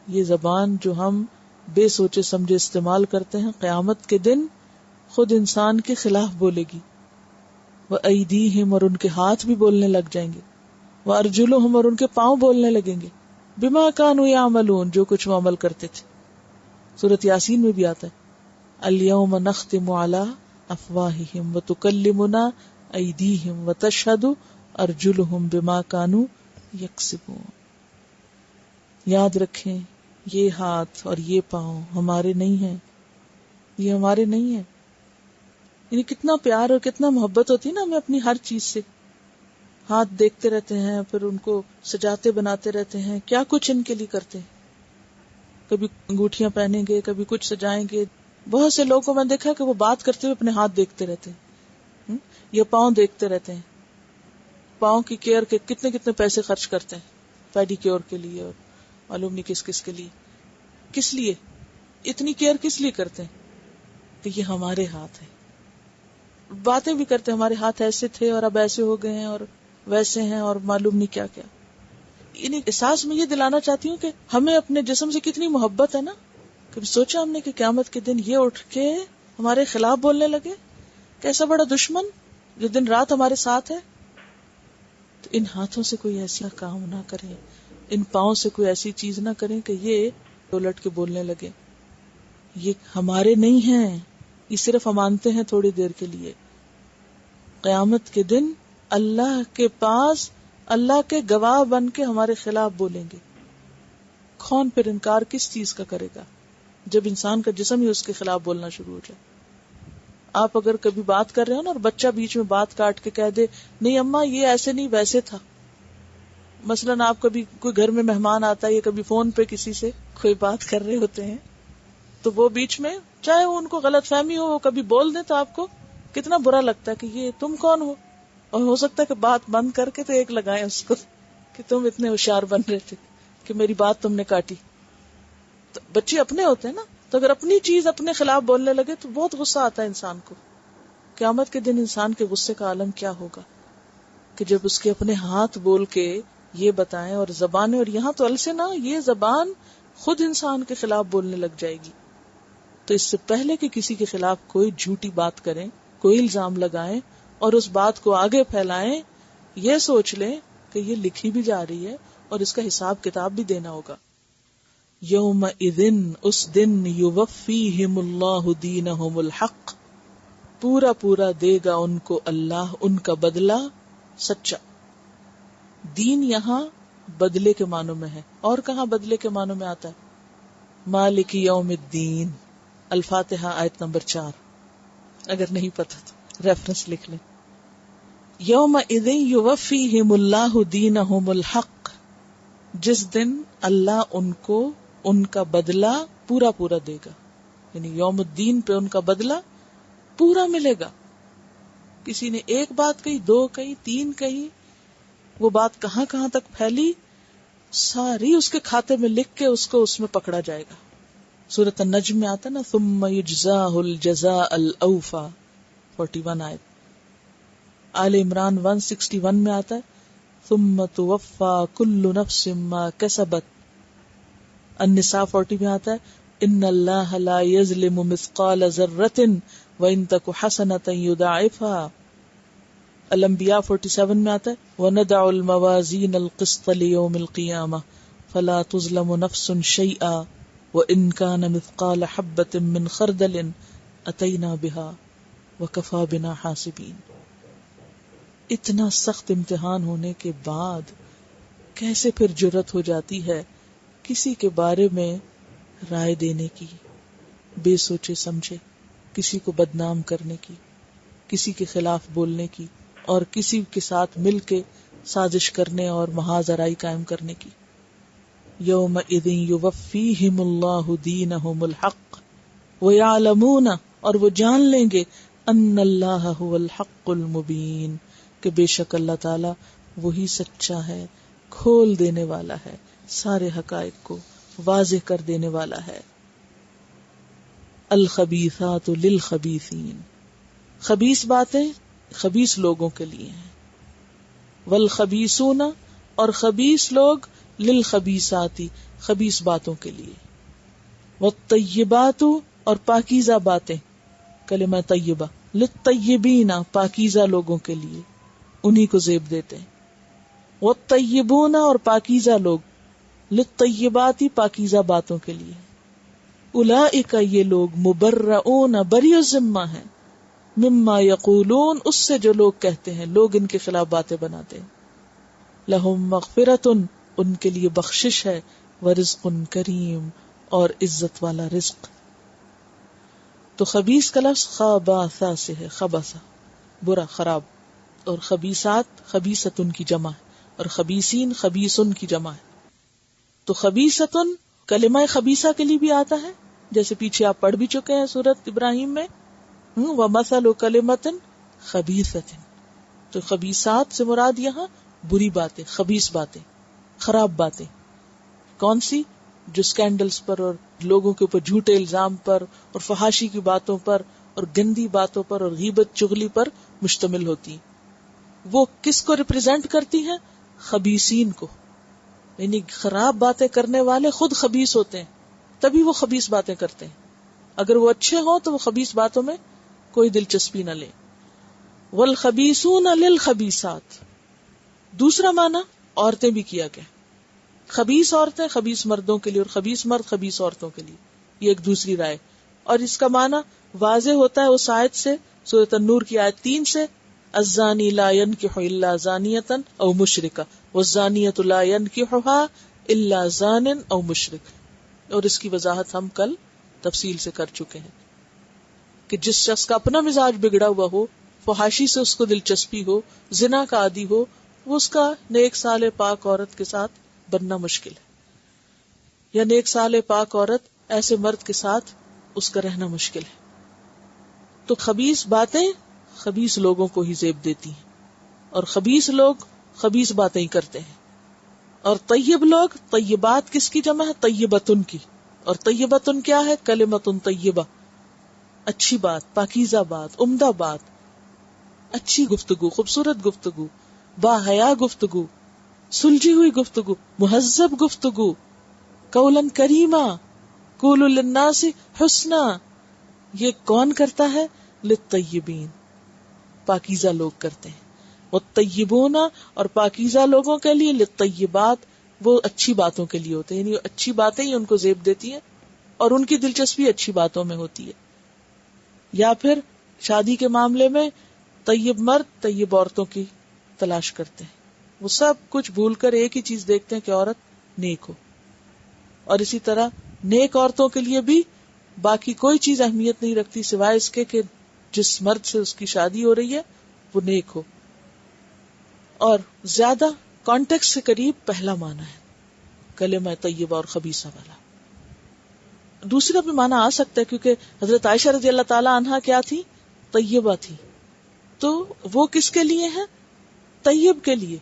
یہ زبان جو ہم بے سوچے سمجھے استعمال کرتے ہیں، قیامت کے دن خود انسان کے خلاف بولے گی. وَأَيْدِيهِمْ، اور ان کے ہاتھ بھی بولنے لگ جائیں گے. وَأَرْجُلُهُمْ، اور ان کے پاؤں بولنے لگیں گے. بِمَا كَانُوا يَعْمَلُونَ، جو کچھ وہ عمل کرتے تھے. سورۃ یاسین میں بھی آتا ہے الْيَوْمَ نَخْتِمُ عَلَىٰ أَفْوَاهِهِمْ وَتُكَلِّمُنَا أَيْدِيهِمْ وَتَشْهَدُ أَرْجُلُهُمْ بِمَا كَانُوا يَكْسِبُونَ. یاد رکھیں یہ ہاتھ اور یہ پاؤں ہمارے نہیں ہیں، یہ ہمارے نہیں ہیں، یعنی کتنا پیار اور کتنا محبت ہوتی ہے نا ہمیں اپنی ہر چیز سے. ہاتھ دیکھتے رہتے ہیں, پھر ان کو سجاتے بناتے رہتے ہیں, کیا کچھ ان کے لیے کرتے ہیں. کبھی انگوٹھیاں پہنیں گے, کبھی کچھ سجائیں گے. بہت سے لوگوں کو میں دیکھا کہ وہ بات کرتے ہوئے اپنے ہاتھ دیکھتے رہتے ہیں, یا پاؤں دیکھتے رہتے ہیں. پاؤں کی کیئر کے کتنے کتنے پیسے خرچ کرتے ہیں, پیڈی کیئر کے لیے اور معلوم نہیں کس کس کے لیے. کس لیے اتنی کیئر کس لیے کرتے ہیں؟ کہ یہ ہمارے ہاتھ ہیں. باتیں بھی کرتے ہیں ہمارے ہاتھ ایسے تھے اور اب ایسے ہو گئے ہیں اور ویسے ہیں اور معلوم نہیں کیا کیا. یعنی احساس میں یہ دلانا چاہتی ہوں کہ ہمیں اپنے جسم سے کتنی محبت ہے نا. کبھی سوچا ہم نے کہ قیامت کے دن یہ اٹھ کے ہمارے خلاف بولنے لگے, کیسا بڑا دشمن جو دن رات ہمارے ساتھ ہے. تو ان ہاتھوں سے کوئی ایسا کام نہ کریں, ان پاؤں سے کوئی ایسی چیز نہ کریں کہ یہ الٹ کے بولنے لگے. یہ ہمارے نہیں ہیں, یہ صرف ہم مانتے ہیں تھوڑی دیر کے لیے. قیامت کے دن اللہ کے پاس اللہ کے گواہ بن کے ہمارے خلاف بولیں گے. کون پھر انکار کس چیز کا کرے گا جب انسان کا جسم ہی اس کے خلاف بولنا شروع ہو جائے. آپ اگر کبھی بات کر رہے ہو نا اور بچہ بیچ میں بات کاٹ کے کہہ دے نہیں اماں یہ ایسے نہیں ویسے تھا. مثلاً آپ کبھی کوئی گھر میں مہمان آتا ہے یا کبھی فون پہ کسی سے کوئی بات کر رہے ہوتے ہیں تو وہ بیچ میں چاہے وہ ان کو غلط فہمی ہو وہ کبھی بول دیں تو آپ کو کتنا برا لگتا ہے کہ یہ تم کون ہو. اور ہو سکتا ہے کہ بات بند کر کے تو ایک لگائیں اس کو کہ تم اتنے ہوشیار بن رہے تھے کہ میری بات تم نے کاٹی. تو بچے اپنے ہوتے ہیں نا, تو اگر اپنی چیز اپنے خلاف بولنے لگے تو بہت غصہ آتا ہے انسان کو. قیامت کے دن انسان کے غصے کا عالم کیا ہوگا کہ جب اس کے اپنے ہاتھ بول کے یہ بتائیں اور زبانیں, اور یہاں تو السنہ, یہ زبان خود انسان کے خلاف بولنے لگ جائے گی. تو اس سے پہلے کہ کسی کے خلاف کوئی جھوٹی بات کریں, کوئی الزام لگائیں اور اس بات کو آگے پھیلائیں, یہ سوچ لیں کہ یہ لکھی بھی جا رہی ہے اور اس کا حساب کتاب بھی دینا ہوگا. یومئذ, اس دن, یوفیہم اللہ دینہم الحق, پورا پورا دے گا ان کو اللہ ان کا بدلہ سچا. دین یہاں بدلے کے معنوں میں ہے, اور کہاں بدلے کے معنوں میں آتا ہے؟ مالک یوم الدین. الفاتحہ آیت نمبر 4, اگر نہیں پتا تو ریفرنس لکھ لیں. یومئذ یوفیہم اللہ دینہم الحق, جس دن اللہ ان کو ان کا بدلہ پورا پورا دے گا. یعنی یوم الدین پہ ان کا بدلہ پورا ملے گا. کسی نے ایک بات کہی, 2 کہی, 3 کہی, وہ بات کہاں کہاں تک پھیلی, ساری اس کے کھاتے میں لکھ کے اس کو اس میں پکڑا جائے گا. سورۃ النجم میں آتا نا ثم یجزاہ الجزاء الاوفی, 41 آیت. آل عمران 161 میں آتا ہے ثم توفی کل نفس ما کسبت. النساء 40 میں آتا ہے ان اللہ لا یظلم مثقال ذرۃ وان تک حسنۃ یضاعفها. الانبیاء 47 میں آتا ہے وَنَدَعُ الْمَوَازِينَ الْقِسْطَ لِيَوْمِ الْقِيَامَةِ فَلَا تُظْلَمُ نَفْسٌ شَيْئًا وَإِنْ كَانَ مِثْقَالَ حَبَّةٍ مِّنْ خَرْدَلٍ أَتَيْنَا بِهَا وَكَفَى بِنَا حَاسِبِينَ. اتنا سخت امتحان ہونے کے بعد کیسے پھر جرأت ہو جاتی ہے کسی کے بارے میں رائے دینے کی, بے سوچے سمجھے, کسی کو بدنام کرنے کی, کسی کے خلاف بولنے کی, اور کسی کے ساتھ مل کے سازش کرنے اور محاذ آرائی قائم کرنے کی. یومئذ یوفیہم اللہ دینہم الحق ویعلمون, اور وہ جان لیں گے, ان اللہ هو الحق المبین, کہ بے شک اللہ تعالی وہی سچا ہے, کھول دینے والا ہے, سارے حقائق کو واضح کر دینے والا ہے. الخبیثات للخبیثین, خبیث باتیں خبیث لوگوں کے لیے ہیں. والخبیثون, اور خبیث لوگ, للخبیثات, خبیث باتوں کے لیے. والطیبات, اور پاکیزہ باتیں, کلمہ طیبہ, للطیبین, پاکیزہ لوگوں کے لیے, انہی کو زیب دیتے ہیں. والطیبون, اور پاکیزہ لوگ, للطیبات, پاکیزہ باتوں کے لیے. اولئک, یہ لوگ, مبرؤون, بری الذمہ ہیں, مما یقولون, اس سے جو لوگ کہتے ہیں, لوگ ان کے خلاف باتیں بناتے ہیں. لہم مغفرۃ, ان کے لیے بخشش ہے, ورزق کریم, اور عزت والا رزق. تو خبیث کا لفظ خباثہ سے ہے، خبثہ برا خراب، اور خبیثات خبیثتن کی جمع ہے، اور خبیثین خبیثن کی جمع ہے. تو خبیثتن کلمہ خبیثہ کے لیے بھی آتا ہے، جیسے پیچھے آپ پڑھ بھی چکے ہیں سورۃ ابراہیم میں، وَمَثَلُ كَلِمَةٍ خَبِيثَةٍ. تو خبیثات سے مراد یہاں بری باتیں، خبیث باتیں، خراب باتیں. کون سی؟ جو سکینڈلز پر اور لوگوں کے اوپر جھوٹے الزام پر اور فحاشی کی باتوں پر اور گندی باتوں پر اور غیبت چغلی پر مشتمل ہوتی ہیں. وہ کس کو ریپرزینٹ کرتی ہیں؟ خبیثین کو. یعنی خراب باتیں کرنے والے خود خبیث ہوتے ہیں، تبھی وہ خبیث باتیں کرتے ہیں. اگر وہ اچھے ہوں تو وہ خبیث باتوں میں کوئی دلچسپی نہ لیں. والخبیثون للخبیثات. دوسرا معنی عورتیں بھی کیا گیا، خبیث عورتیں خبیث مردوں کے لیے اور خبیث مرد خبیث عورتوں کے لیے. یہ ایک دوسری رائے. اور اس کا معنی واضح ہوتا ہے اس آیت سے، سورۃ النور کی آیت 3 سے، الزانی لا ينکح الا زانیۃ او مشرکہ والزانیۃ لا ينکحها الا زان او مشرک. اور اس کی وضاحت ہم کل تفصیل سے کر چکے ہیں کہ جس شخص کا اپنا مزاج بگڑا ہوا ہو، فحاشی سے اس کو دلچسپی ہو، زنا کا عادی ہو، وہ اس کا نیک صالح پاک عورت کے ساتھ بننا مشکل ہے، یا نیک صالح پاک عورت ایسے مرد کے ساتھ اس کا رہنا مشکل ہے. تو خبیث باتیں خبیث لوگوں کو ہی زیب دیتی ہیں، اور خبیث لوگ خبیث باتیں ہی کرتے ہیں. اور طیب لوگ، طیبات کس کی جمع ہے؟ طیبتن کی. اور طیبتن کیا ہے؟ کلمتن طیبہ، اچھی بات، پاکیزہ بات، عمدہ بات، اچھی گفتگو، خوبصورت گفتگو، با حیا گفتگو، سلجھی ہوئی گفتگو، مہذب گفتگو، قولاً کریما، قولوا للناس حسنا. یہ کون کرتا ہے؟ للطیبین، پاکیزہ لوگ کرتے ہیں. والطیبون، اور پاکیزہ لوگوں کے لیے، للطیبات، وہ اچھی باتوں کے لیے ہوتے ہیں، یعنی اچھی باتیں ہی ان کو زیب دیتی ہیں اور ان کی دلچسپی اچھی باتوں میں ہوتی ہے. یا پھر شادی کے معاملے میں طیب مرد طیب عورتوں کی تلاش کرتے ہیں، وہ سب کچھ بھول کر ایک ہی چیز دیکھتے ہیں کہ عورت نیک ہو. اور اسی طرح نیک عورتوں کے لیے بھی باقی کوئی چیز اہمیت نہیں رکھتی سوائے اس کے کہ جس مرد سے اس کی شادی ہو رہی ہے وہ نیک ہو. اور زیادہ کانٹیکس سے قریب پہلا معنی ہے کلمہ طیبہ اور خبیثہ والا. دوسرا بھی معنی آ سکتا ہے، کیونکہ حضرت عائشہ رضی اللہ تعالی عنہا کیا تھی؟ طیبہ تھی. تو وہ کس کے لیے ہے؟ طیب کے لیے.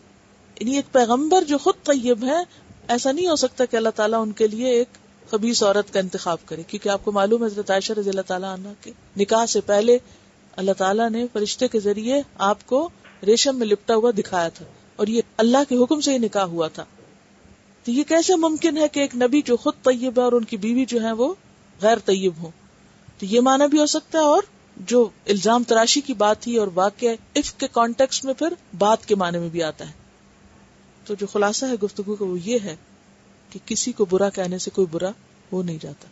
یعنی ایک پیغمبر جو خود طیب ہے، ایسا نہیں ہو سکتا کہ اللہ تعالیٰ ان کے لیے ایک خبیث عورت کا انتخاب کرے. کیونکہ آپ کو معلوم ہے حضرت عائشہ رضی اللہ تعالیٰ عنہ کے نکاح سے پہلے اللہ تعالیٰ نے فرشتے کے ذریعے آپ کو ریشم میں لپٹا ہوا دکھایا تھا، اور یہ اللہ کے حکم سے ہی نکاح ہوا تھا. تو یہ کیسے ممکن ہے کہ ایک نبی جو خود طیب ہے اور ان کی بیوی جو ہے وہ غیر طیب ہو؟ تو یہ معنی بھی ہو سکتا ہے. اور جو الزام تراشی کی بات تھی اور واقع عفق کے کانٹیکسٹ میں پھر بات کے معنی میں بھی آتا ہے. تو جو خلاصہ ہے گفتگو کا وہ یہ ہے کہ کسی کو برا کہنے سے کوئی برا ہو نہیں جاتا.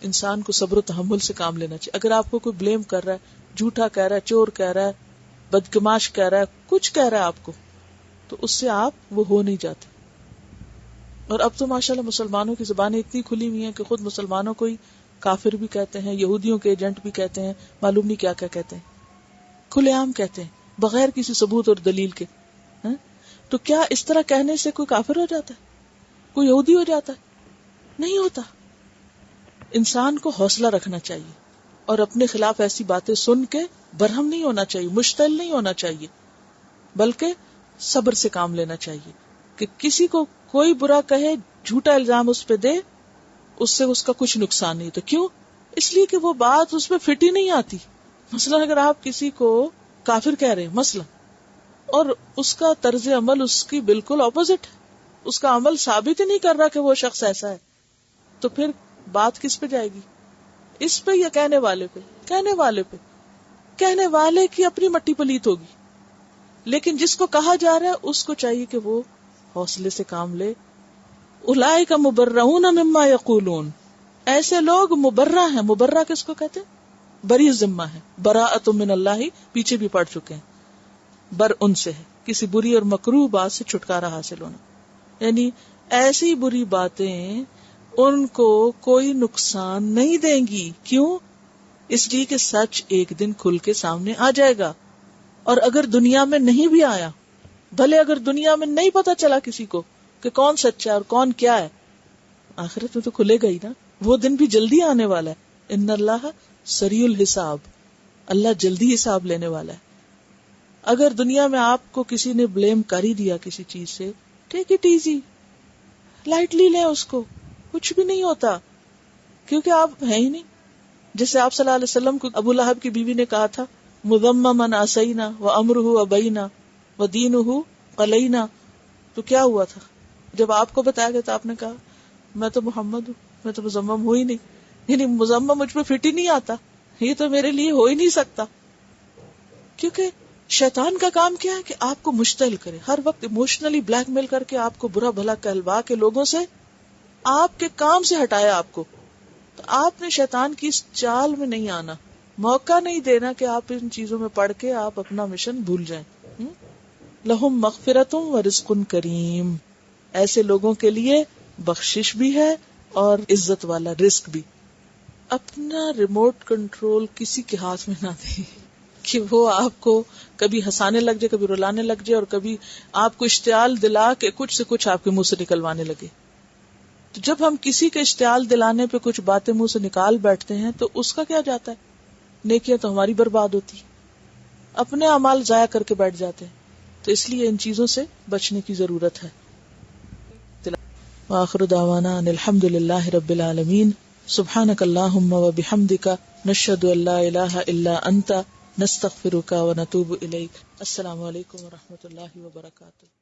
انسان کو صبر و تحمل سے کام لینا چاہیے. اگر آپ کو کوئی بلیم کر رہا ہے، جھوٹا کہہ رہا ہے، چور کہہ رہا ہے، بدگماش کہہ رہا ہے، کچھ کہہ رہا ہے آپ کو، تو اس سے آپ وہ ہو نہیں جاتے. اور اب تو ماشاءاللہ مسلمانوں کی زبانیں اتنی کھلی ہوئی ہیں کہ خود مسلمانوں کو ہی کافر بھی کہتے ہیں، یہودیوں کے ایجنٹ بھی کہتے ہیں، معلوم نہیں کیا کیا کہتے ہیں، کھلے عام کہتے ہیں بغیر کسی ثبوت اور دلیل کے. تو کیا اس طرح کہنے سے کوئی کافر ہو جاتا ہے؟ کوئی یہودی ہو جاتا ہے؟ نہیں ہوتا. انسان کو حوصلہ رکھنا چاہیے اور اپنے خلاف ایسی باتیں سن کے برہم نہیں ہونا چاہیے، مشتعل نہیں ہونا چاہیے، بلکہ صبر سے کام لینا چاہیے. کہ کسی کو کوئی برا کہے، جھوٹا الزام اس پہ دے، اس سے اس کا کچھ نقصان نہیں. تو کیوں؟ اس لیے کہ وہ بات اس میں فٹ ہی نہیں آتی. مثلا اگر آپ کسی کو کافر کہہ رہے ہیں مثلا، اور اس کا طرز عمل اس کی بالکل اپوزٹ ہے، اس کا عمل ثابت ہی نہیں کر رہا کہ وہ شخص ایسا ہے، تو پھر بات کس پہ جائے گی؟ اس پہ یا کہنے والے پہ؟ کہنے والے پہ. کہنے والے کی اپنی مٹی پلیت ہوگی، لیکن جس کو کہا جا رہا ہے اس کو چاہیے کہ وہ حوصلے سے کام لے. اولئک مبرؤون مما یقولون، ایسے لوگ مبرہ ہیں. مبرہ کس کو کہتے ہیں؟ بری ذمہ ہے. براءۃ من اللہ پیچھے بھی پڑھ چکے ہیں، بر ان سے ہے، کسی بری اور مکروہ بات سے چھٹکارا حاصل ہونا. یعنی ایسی بری باتیں ان کو کوئی نقصان نہیں دیں گی. کیوں؟ اس لیے کہ سچ ایک دن کھل کے سامنے آ جائے گا. اور اگر دنیا میں نہیں بھی آیا، بھلے اگر دنیا میں نہیں پتا چلا کسی کو کہ کون سچا ہے اور کون کیا ہے، آخرت میں تو کھلے گا ہی نا. وہ دن بھی جلدی آنے والا ہے. ان اللہ سریع الحساب، اللہ جلدی حساب لینے والا ہے. اگر دنیا میں آپ کو کسی نے بلیم کر ہی دیا کسی چیز سے، ٹیک اٹ ایزی، لائٹلی لیں اس کو، کچھ بھی نہیں ہوتا، کیونکہ آپ ہیں ہی نہیں. جیسے آپ صلی اللہ علیہ وسلم کو ابو لہب کی بیوی نے کہا تھا مذمما عصینا وامرہ ابینا ودینہ قلینا، تو کیا ہوا تھا جب آپ کو بتایا گیا تو آپ نے کہا میں تو محمد ہوں، میں تو مذمم ہوئی نہیں، یعنی مذمم مجھ پہ فٹ ہی نہیں آتا، یہ تو میرے لیے ہو ہی نہیں سکتا. کیونکہ شیطان کا کام کیا ہے کہ آپ کو مشتعل کرے، ہر وقت ایموشنلی بلیک میل کر کے آپ کو برا بھلا کہلوا کے لوگوں سے آپ کے کام سے ہٹایا آپ کو. تو آپ نے شیطان کی اس چال میں نہیں آنا، موقع نہیں دینا کہ آپ ان چیزوں میں پڑھ کے آپ اپنا مشن بھول جائیں. لہم مغفرۃ و رزق کریم، ایسے لوگوں کے لیے بخشش بھی ہے اور عزت والا رزق بھی. اپنا ریموٹ کنٹرول کسی کے ہاتھ میں نہ دیں کہ وہ آپ کو کبھی ہنسانے لگ جائے، کبھی رلانے لگ جائے، اور کبھی آپ کو اشتعال دلا کے کچھ سے کچھ آپ کے منہ سے نکلوانے لگے. تو جب ہم کسی کے اشتعال دلانے پہ کچھ باتیں منہ سے نکال بیٹھتے ہیں تو اس کا کیا جاتا ہے؟ نیکیاں تو ہماری برباد ہوتی، اپنے اعمال ضائع کر کے بیٹھ جاتے ہیں. تو اس لیے ان چیزوں سے بچنے کی ضرورت ہے. وآخر دعوانا ان الحمد للہ رب العالمین. سبحانک اللہم و بحمدک، نشہد ان لا الہ الا انت، نستغفرک و نتوب الیک. السلام علیکم و رحمۃ اللہ وبرکاتہ.